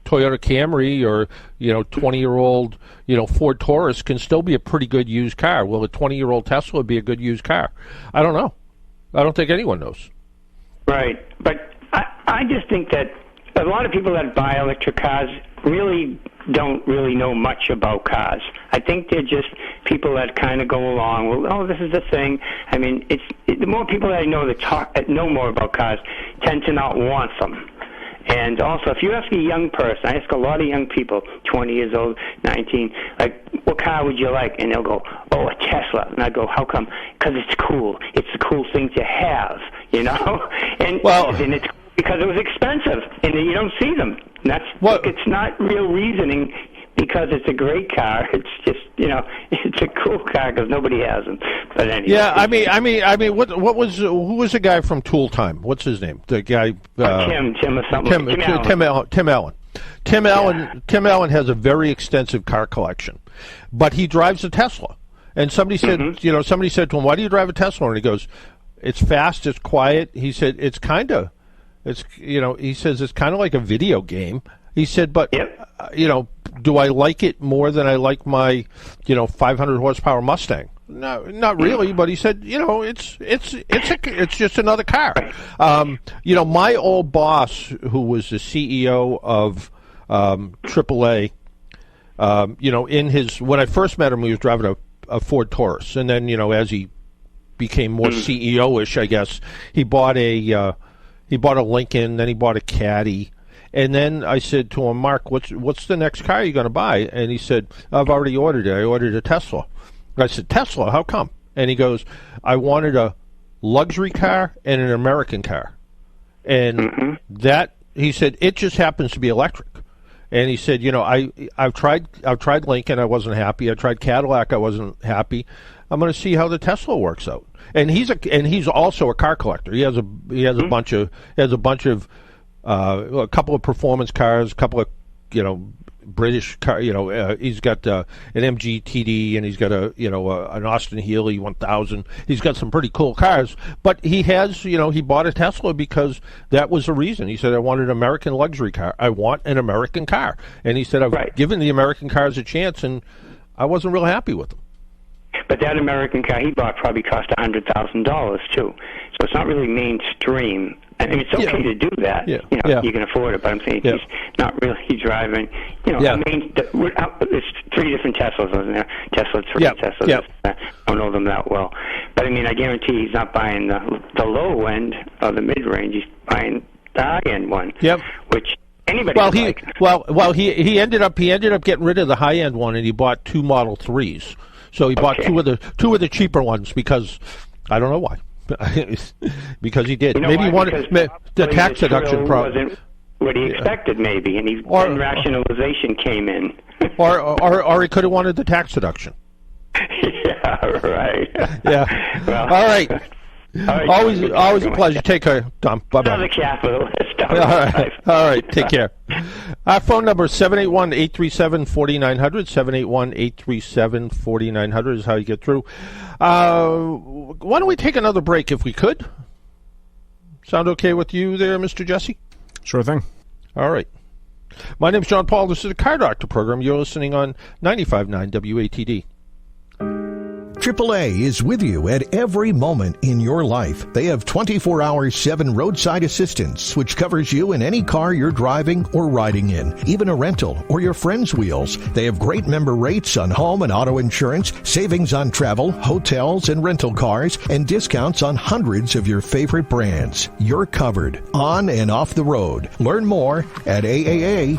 Toyota Camry or 20-year-old Ford Taurus can still be a pretty good used car. Will a 20-year-old Tesla be a good used car? I don't know. I don't think anyone knows. Right, but I just think that a lot of people that buy electric cars really don't really know much about cars. I think they're just people that kind of go along. Well, oh, this is the thing. I mean, the more people that I know that know more about cars tend to not want them. And also, if you ask a young person, I ask a lot of young people, 20 years old, 19, like, what car would you like? And they'll go, oh, a Tesla. And I go, how come? Because it's cool. It's a cool thing to have, And it's because it was expensive, and you don't see them. And it's not real reasoning because it's a great car. It's just, it's a cool car because nobody has them. But anyway. Yeah, I mean, who was the guy from Tool Time? What's his name? The guy Tim or something. Tim Allen. Tim Allen has a very extensive car collection, but he drives a Tesla. And somebody said, somebody said to him, "Why do you drive a Tesla?" And he goes, "It's fast, it's quiet." He said, he says it's kind of like a video game. He said, but, do I like it more than I like my, 500 horsepower Mustang? No, not really. But he said, it's just another car. My old boss, who was the CEO of AAA, when I first met him, he was driving a Ford Taurus, and then as he became more CEO-ish, I guess, he bought a Lincoln, then he bought a Caddy. And then I said to him, Mark, what's the next car you're going to buy? And he said, I've already ordered it. I ordered a Tesla. I said, Tesla? How come? And he goes, I wanted a luxury car and an American car. And he said, it just happens to be electric. And he said, I've tried Lincoln, I wasn't happy. I tried Cadillac, I wasn't happy. I'm going to see how the Tesla works out. And he's also a car collector. He has a bunch of a couple of performance cars, a couple of British car. He's got an MG TD, and he's got an Austin Healey 1000. He's got some pretty cool cars. But he has he bought a Tesla because that was the reason. He said, I wanted an American luxury car. I want an American car. And he said, I've given the American cars a chance, and I wasn't real happy with them. But that American car he bought probably cost $100,000 too. So it's not really mainstream. I mean, it's okay to do that. You can afford it, but I'm saying he's not really driving. There's three different Teslas, wasn't there? Teslas. I don't know them that well, but I mean, I guarantee he's not buying the low end or the mid range. He's buying the high end one. Which anybody. He ended up getting rid of the high end one, and he bought two Model 3s. So he bought two of the cheaper ones because I don't know why. Because he did. Maybe he wanted the tax deduction wasn't what he expected, maybe, and then rationalization came in. or he could have wanted the tax deduction. Yeah, right. Yeah. Well, all right. Always a pleasure. Take care, Tom. Bye-bye. Another capitalist. All right. Take care. Our phone number is 781-837-4900. 781-837-4900 is how you get through. Why don't we take another break if we could? Sound okay with you there, Mr. Jesse? Sure thing. All right. My name's John Paul. This is the Car Doctor program. You're listening on 95.9 WATD. AAA is with you at every moment in your life. They have 24/7 roadside assistance, which covers you in any car you're driving or riding in, even a rental or your friend's wheels. They have great member rates on home and auto insurance, savings on travel, hotels, and rental cars, and discounts on hundreds of your favorite brands. You're covered on and off the road. Learn more at aaa.com/join.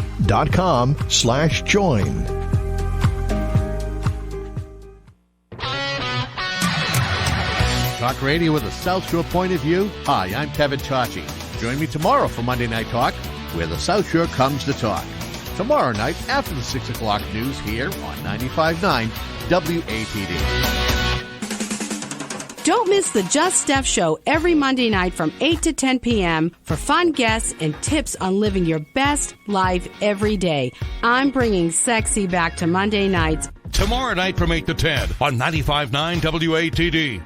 Talk radio with a South Shore point of view. Hi, I'm Kevin Tachi. Join me tomorrow for Monday Night Talk, where the South Shore comes to talk. Tomorrow night after the 6 o'clock news here on 95.9 WATD. Don't miss the Just Steph Show every Monday night from 8 to 10 p.m. for fun guests and tips on living your best life every day. I'm bringing sexy back to Monday nights. Tomorrow night from 8 to 10 on 95.9 WATD.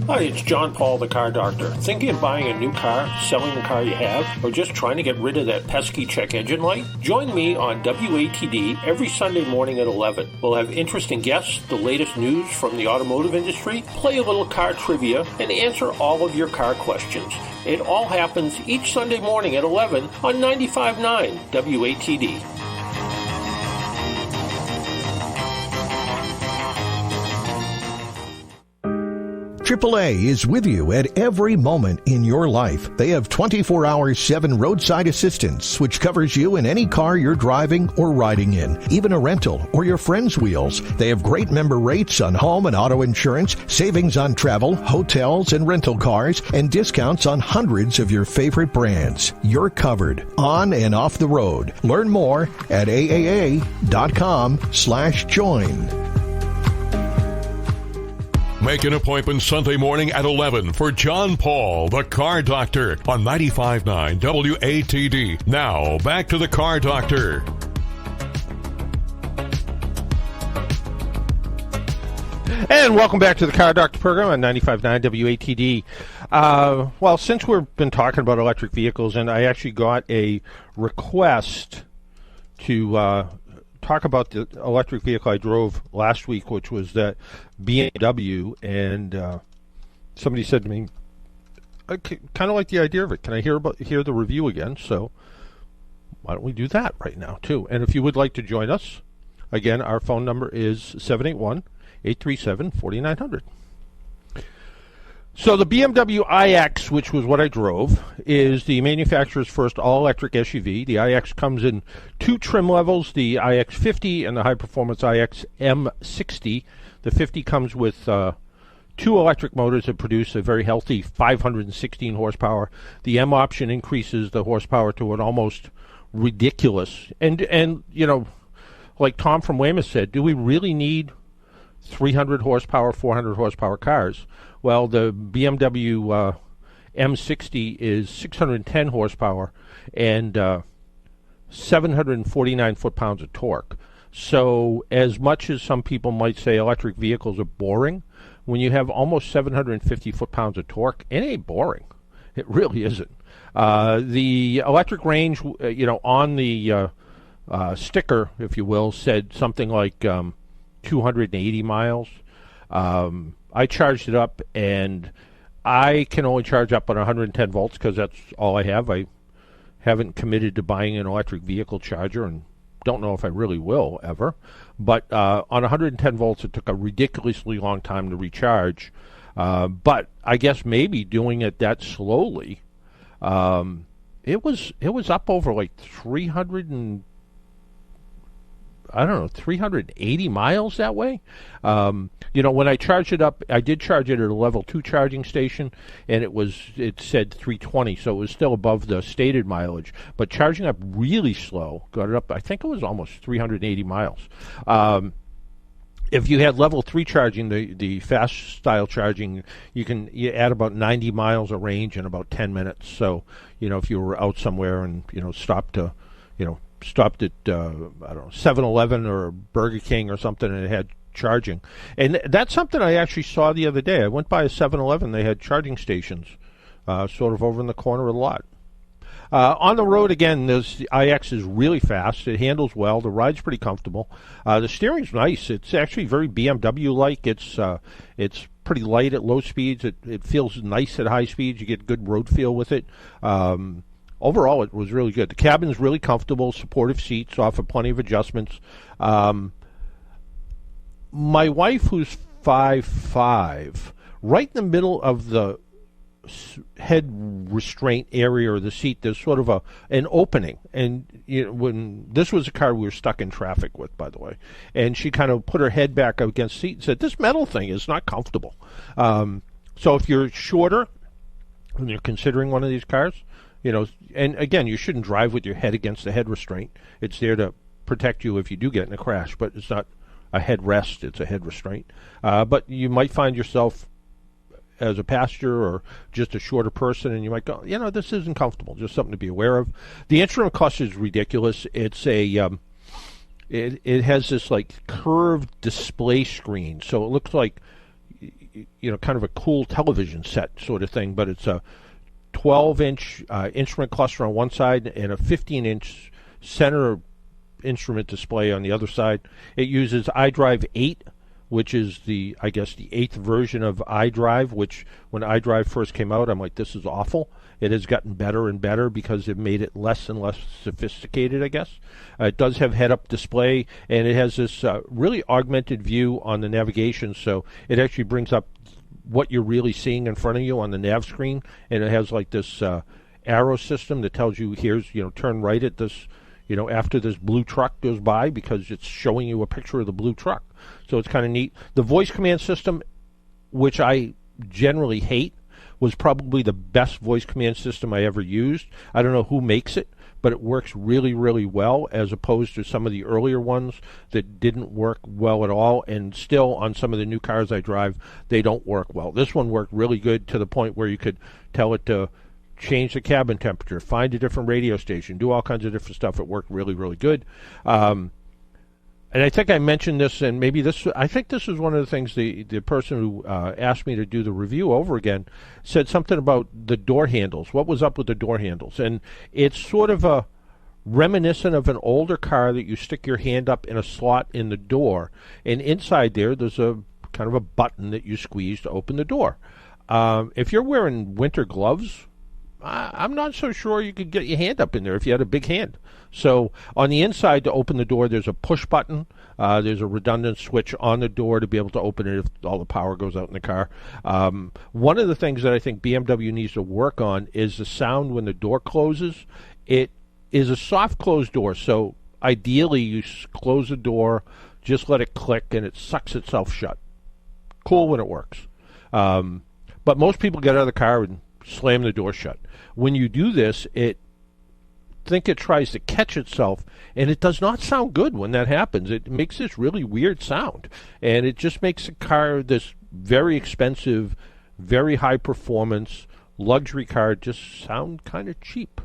Hi, it's John Paul, the car doctor. Thinking of buying a new car, selling the car you have, or just trying to get rid of that pesky check engine light? Join me on WATD every Sunday morning at 11. We'll have interesting guests, the latest news from the automotive industry, play a little car trivia, and answer all of your car questions. It all happens each Sunday morning at 11 on 95.9 WATD. AAA is with you at every moment in your life. They have 24-hour 7 roadside assistance, which covers you in any car you're driving or riding in, even a rental or your friend's wheels. They have great member rates on home and auto insurance, savings on travel, hotels, and rental cars, and discounts on hundreds of your favorite brands. You're covered on and off the road. Learn more at aaa.com/join. Make an appointment Sunday morning at 11 for John Paul, the Car Doctor, on 95.9 WATD. Now, back to the Car Doctor. And welcome back to the Car Doctor program on 95.9 WATD. Well, since we've been talking about electric vehicles, and I actually got a request to talk about the electric vehicle I drove last week, which was that BMW, and somebody said to me, I kind of like the idea of it. Can I hear the review again? So why don't we do that right now, too? And if you would like to join us, again, our phone number is 781-837-4900. So the BMW iX, which was what I drove, is the manufacturer's first all-electric SUV. The iX comes in 2 trim levels, the iX50 and the high-performance iX M60. The 50 comes with 2 electric motors that produce a very healthy 516 horsepower. The M option increases the horsepower to an almost ridiculous. And you know, like Tom from Weymouth said, do we really need 300 horsepower, 400 horsepower cars? Well, the BMW M60 is 610 horsepower and 749 foot-pounds of torque. So as much as some people might say electric vehicles are boring, when you have almost 750 foot-pounds of torque, it ain't boring. It really isn't. The electric range, on the sticker, if you will, said something like 280 miles. I charged it up, and I can only charge up on 110 volts because that's all I have. I haven't committed to buying an electric vehicle charger and don't know if I really will ever. But on 110 volts, it took a ridiculously long time to recharge. But I guess maybe doing it that slowly, it was up over like 380 miles that way. When I charged it up, I did charge it at a level 2 charging station, and it said 320, so it was still above the stated mileage. But charging up really slow, got it up, I think it was almost 380 miles. If you had level 3 charging, the fast style charging, you add about 90 miles of range in about 10 minutes. So, if you were out somewhere and, stopped at, 7-Eleven or Burger King or something, and it had charging. And that's something I actually saw the other day. I went by a 7-Eleven. They had charging stations sort of over in the corner of the lot. On the road, again, the iX is really fast. It handles well. The ride's pretty comfortable. The steering's nice. It's actually very BMW-like. It's pretty light at low speeds. It feels nice at high speeds. You get good road feel with it. Overall, it was really good. The cabin's really comfortable, supportive seats, offer plenty of adjustments. My wife, who's 5'5", right in the middle of the head restraint area or the seat, there's sort of an opening. And when this was a car we were stuck in traffic with, by the way, and she kind of put her head back against the seat and said, "This metal thing is not comfortable." So if you're shorter and you're considering one of these cars, and again, you shouldn't drive with your head against the head restraint. It's there to protect you if you do get in a crash, but it's not a head rest, it's a head restraint. But you might find yourself as a passenger or just a shorter person, and you might go, this isn't comfortable. Just something to be aware of. The instrument cluster is ridiculous. It's a it has this like curved display screen, so it looks like kind of a cool television set sort of thing, but it's a 12-inch instrument cluster on one side and a 15-inch center instrument display on the other side. It uses iDrive 8, which is the 8th version of iDrive, which when iDrive first came out, I'm like, this is awful. It has gotten better and better because they've made it less and less sophisticated, I guess. It does have head-up display, and it has this really augmented view on the navigation, so it actually brings up what you're really seeing in front of you on the nav screen, and it has like this arrow system that tells you, here's, turn right at this, after this blue truck goes by, because it's showing you a picture of the blue truck. So it's kind of neat. The voice command system, which I generally hate, was probably the best voice command system I ever used. I don't know who makes it, but it works really, really well, as opposed to some of the earlier ones that didn't work well at all, and still on some of the new cars I drive, they don't work well. This one worked really good to the point where you could tell it to change the cabin temperature, find a different radio station, do all kinds of different stuff. It worked really, really good. And I think I mentioned this, and I think this is one of the things the person who asked me to do the review over again said something about the door handles. What was up with the door handles? And it's sort of a reminiscent of an older car that you stick your hand up in a slot in the door, and inside there's a kind of a button that you squeeze to open the door. If you're wearing winter gloves, I'm not so sure you could get your hand up in there if you had a big hand. So on the inside, to open the door, there's a push button. There's a redundant switch on the door to be able to open it if all the power goes out in the car. One of the things that I think BMW needs to work on is the sound when the door closes. It is a soft closed door, so ideally you close the door, just let it click, and it sucks itself shut. Cool when it works. But most people get out of the car and slam the door shut. When you do this, it tries to catch itself, and it does not sound good when that happens. It makes this really weird sound, and it just makes a car, this very expensive, very high performance luxury car, just sound kind of cheap.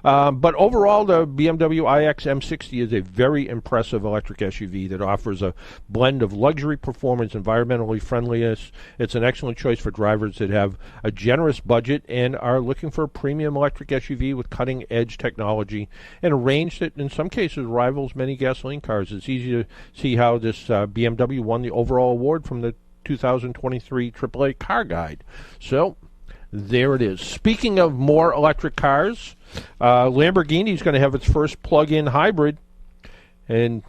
But overall, the BMW iX M60 is a very impressive electric SUV that offers a blend of luxury performance, environmentally friendliness. It's an excellent choice for drivers that have a generous budget and are looking for a premium electric SUV with cutting-edge technology and a range that, in some cases, rivals many gasoline cars. It's easy to see how this BMW won the overall award from the 2023 AAA Car Guide. So there it is. Speaking of more electric cars, Lamborghini is going to have its first plug-in hybrid, and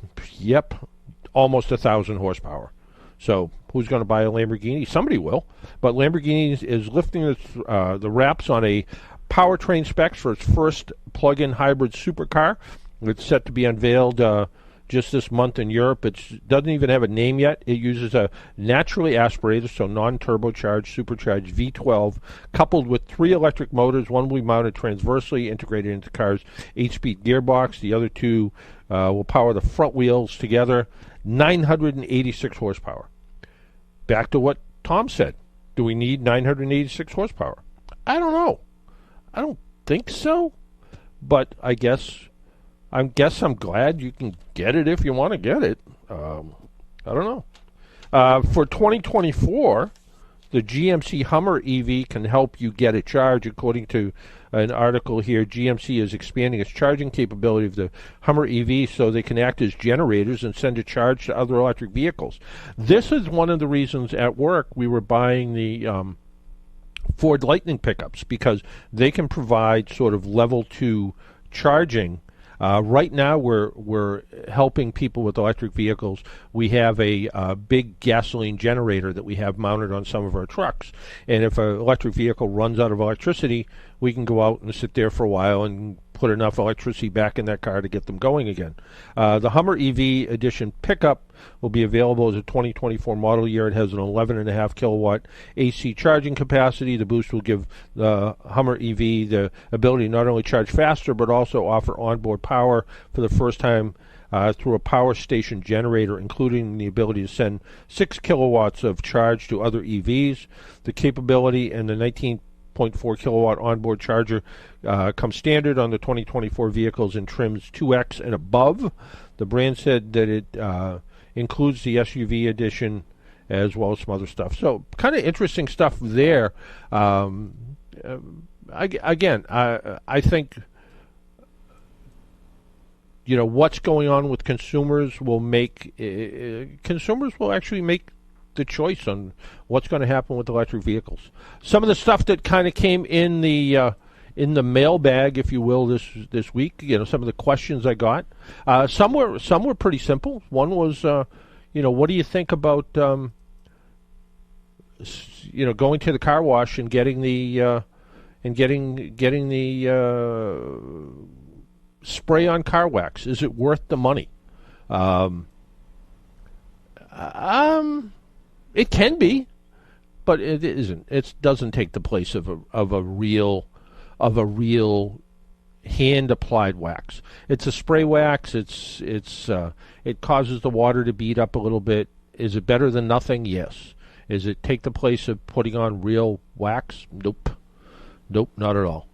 almost 1,000 horsepower. So who's going to buy a Lamborghini? Somebody will. But Lamborghini is lifting the wraps on a powertrain specs for its first plug-in hybrid supercar. It's set to be unveiled just this month in Europe. It doesn't even have a name yet. It uses a naturally aspirated, so non-turbocharged, supercharged V12, coupled with 3 electric motors. One will be mounted transversely, integrated into the car's 8-speed gearbox. The other 2 will power the front wheels together. 986 horsepower. Back to what Tom said. Do we need 986 horsepower? I don't know. I don't think so, but I'm glad you can get it if you want to get it. I don't know. For 2024, the GMC Hummer EV can help you get a charge. According to an article here, GMC is expanding its charging capability of the Hummer EV so they can act as generators and send a charge to other electric vehicles. This is one of the reasons at work we were buying the Ford Lightning pickups, because they can provide sort of level 2 charging. Right now, we're helping people with electric vehicles. We have a big gasoline generator that we have mounted on some of our trucks. And if an electric vehicle runs out of electricity, we can go out and sit there for a while and put enough electricity back in that car to get them going again. The Hummer EV Edition pickup will be available as a 2024 model year. It has an 11.5 kilowatt AC charging capacity. The boost will give the Hummer EV the ability to not only charge faster, but also offer onboard power for the first time through a power station generator, including the ability to send 6 kilowatts of charge to other EVs. The capability and the 19.4 kilowatt onboard charger come standard on the 2024 vehicles in trims 2X and above. The brand said that it includes the SUV edition as well as some other stuff. So kind of interesting stuff there. I think what's going on with consumers will make consumers will actually make the choice on what's going to happen with electric vehicles. Some of the stuff that kind of came in the mailbag, if you will, this week. Some of the questions I got. Some were pretty simple. One was, what do you think about going to the car wash and getting the spray on car wax? Is it worth the money? It can be, but it isn't. It doesn't take the place of a real hand applied wax. It's a spray wax. It causes the water to bead up a little bit. Is it better than nothing? Yes. Is it take the place of putting on real wax? Nope, not at all.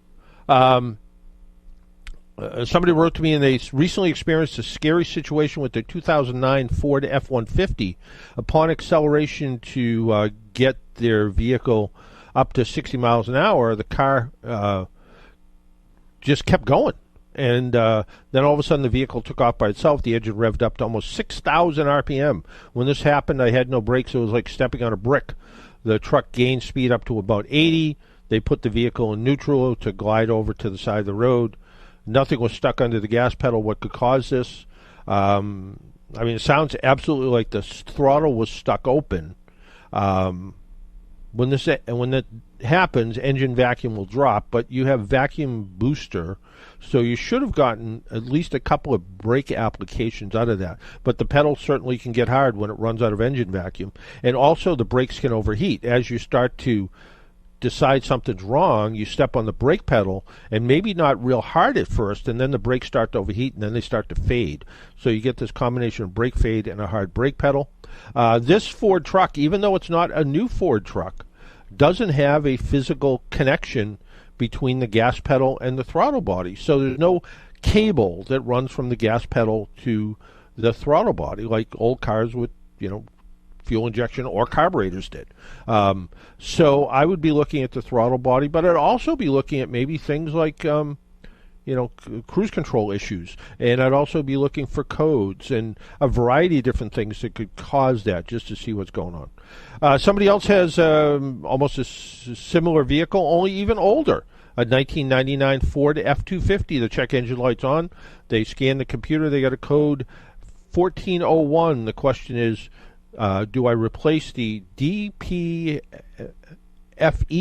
Somebody wrote to me, and they recently experienced a scary situation with their 2009 Ford F-150. Upon acceleration to get their vehicle up to 60 miles an hour, the car just kept going. And then all of a sudden the vehicle took off by itself. The engine revved up to almost 6,000 RPM. When this happened, I had no brakes. It was like stepping on a brick. The truck gained speed up to about 80. They put the vehicle in neutral to glide over to the side of the road. Nothing was stuck under the gas pedal. What could cause this? It sounds absolutely like the throttle was stuck open. When that happens, engine vacuum will drop, but you have vacuum booster, so you should have gotten at least a couple of brake applications out of that. But the pedal certainly can get hard when it runs out of engine vacuum. And also the brakes can overheat. As you start to decide something's wrong, you step on the brake pedal, and maybe not real hard at first, and then the brakes start to overheat, and then they start to fade. So you get this combination of brake fade and a hard brake pedal. This Ford truck, even though it's not a new Ford truck, doesn't have a physical connection between the gas pedal and the throttle body. So there's no cable that runs from the gas pedal to the throttle body like old cars with, fuel injection or carburetors did. So I would be looking at the throttle body, but I'd also be looking at maybe things like, cruise control issues. And I'd also be looking for codes and a variety of different things that could cause that, just to see what's going on. Somebody else has almost a similar vehicle, only even older. A 1999 Ford F-250. The check engine light's on. They scan the computer. They got a code 1401. The question is, do I replace the DPFE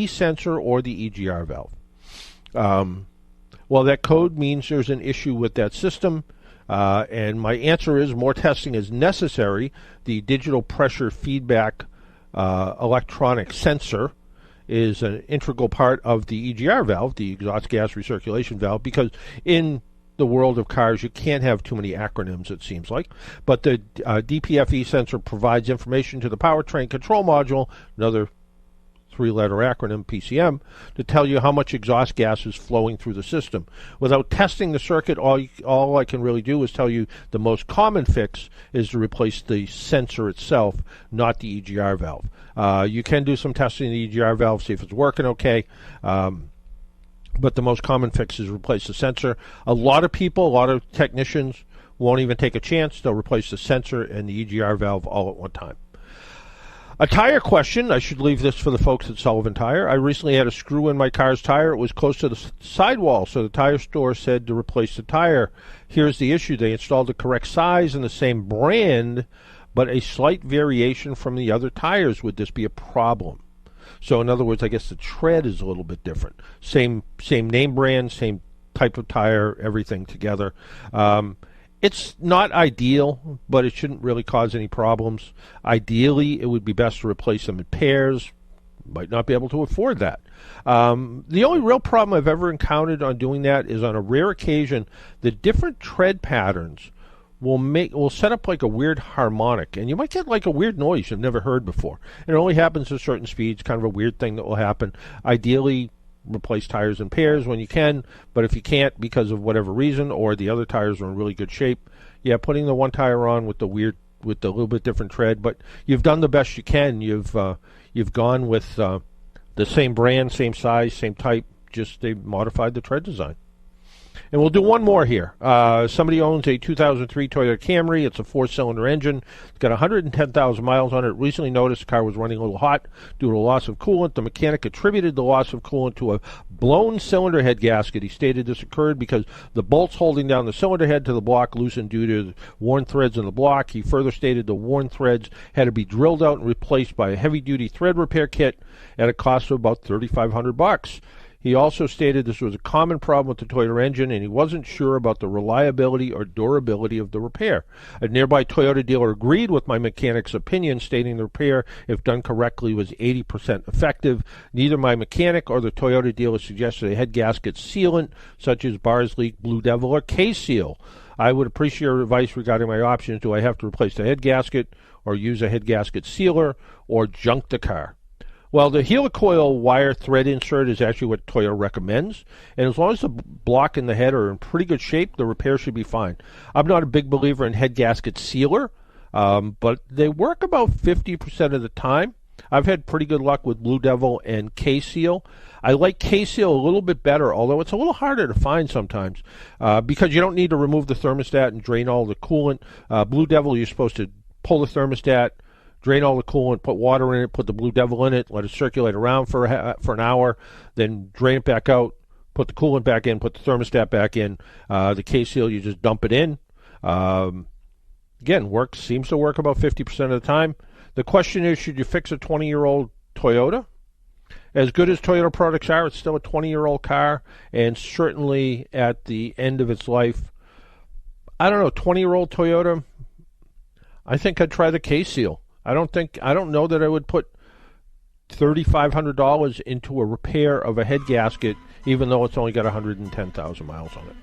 sensor or the EGR valve? Well, that code means there's an issue with that system, and my answer is more testing is necessary. The digital pressure feedback electronic sensor is an integral part of the EGR valve, the exhaust gas recirculation valve, because in the world of cars, you can't have too many acronyms, it seems like. But the DPFE sensor provides information to the powertrain control module, another three-letter acronym, PCM, to tell you how much exhaust gas is flowing through the system. Without testing the circuit, all I can really do is tell you the most common fix is to replace the sensor itself, not the EGR valve. You can do some testing of the EGR valve, see if it's working okay. But the most common fix is replace the sensor. A lot of people, a lot of technicians won't even take a chance. They'll replace the sensor and the EGR valve all at one time. A tire question. I should leave this for the folks at Sullivan Tire. I recently had a screw in my car's tire. It was close to the sidewall, so the tire store said to replace the tire. Here's the issue. They installed the correct size and the same brand, but a slight variation from the other tires. Would this be a problem? So in other words, I guess the tread is a little bit different. Same name brand, same type of tire, everything together. It's not ideal, but it shouldn't really cause any problems. Ideally, it would be best to replace them in pairs. Might not be able to afford that. The only real problem I've ever encountered on doing that is on a rare occasion, the different tread patterns will set up like a weird harmonic, and you might get like a weird noise you've never heard before. And it only happens at certain speeds, kind of a weird thing that will happen. Ideally, replace tires in pairs when you can, but if you can't because of whatever reason, or the other tires are in really good shape, yeah, putting the one tire on with the little bit different tread, but you've done the best you can. You've gone with the same brand, same size, same type, just they modified the tread design. And we'll do one more here. Somebody owns a 2003 Toyota Camry. It's a 4-cylinder engine. It's got 110,000 miles on it. Recently noticed the car was running a little hot due to a loss of coolant. The mechanic attributed the loss of coolant to a blown cylinder head gasket. He stated this occurred because the bolts holding down the cylinder head to the block loosened due to worn threads in the block. He further stated the worn threads had to be drilled out and replaced by a heavy-duty thread repair kit at a cost of about $3,500. He also stated this was a common problem with the Toyota engine, and he wasn't sure about the reliability or durability of the repair. A nearby Toyota dealer agreed with my mechanic's opinion, stating the repair, if done correctly, was 80% effective. Neither my mechanic or the Toyota dealer suggested a head gasket sealant, such as Bars Leak, Blue Devil, or K-Seal. I would appreciate your advice regarding my options. Do I have to replace the head gasket, or use a head gasket sealer, or junk the car? Well, the helicoil wire thread insert is actually what Toyota recommends, and as long as the block and the head are in pretty good shape, the repair should be fine. I'm not a big believer in head gasket sealer, but they work about 50% of the time. I've had pretty good luck with Blue Devil and K-Seal. I like K-Seal a little bit better, although it's a little harder to find sometimes, because you don't need to remove the thermostat and drain all the coolant. Blue Devil, you're supposed to pull the thermostat, drain all the coolant, put water in it, put the Blue Devil in it, let it circulate around for an hour, then drain it back out, put the coolant back in, put the thermostat back in. The K-Seal, you just dump it in. Again, seems to work about 50% of the time. The question is, should you fix a 20-year-old Toyota? As good as Toyota products are, it's still a 20-year-old car, and certainly at the end of its life, I don't know, 20-year-old Toyota, I think I'd try the K-Seal. I don't know that I would put $3,500 into a repair of a head gasket, even though it's only got 110,000 miles on it.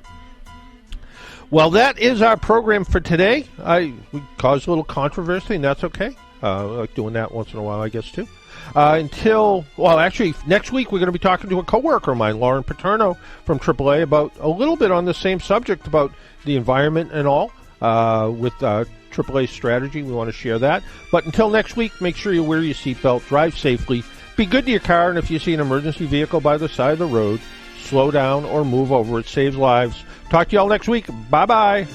Well, that is our program for today. We caused a little controversy, and that's okay. I like doing that once in a while, I guess, too. Actually, next week we're going to be talking to a coworker of mine, Lauren Paterno from AAA, about a little bit on the same subject about the environment and all with AAA strategy. We want to share that. But until next week, make sure you wear your seatbelt, drive safely, be good to your car, and if you see an emergency vehicle by the side of the road, slow down or move over. It saves lives. Talk to you all next week. Bye-bye.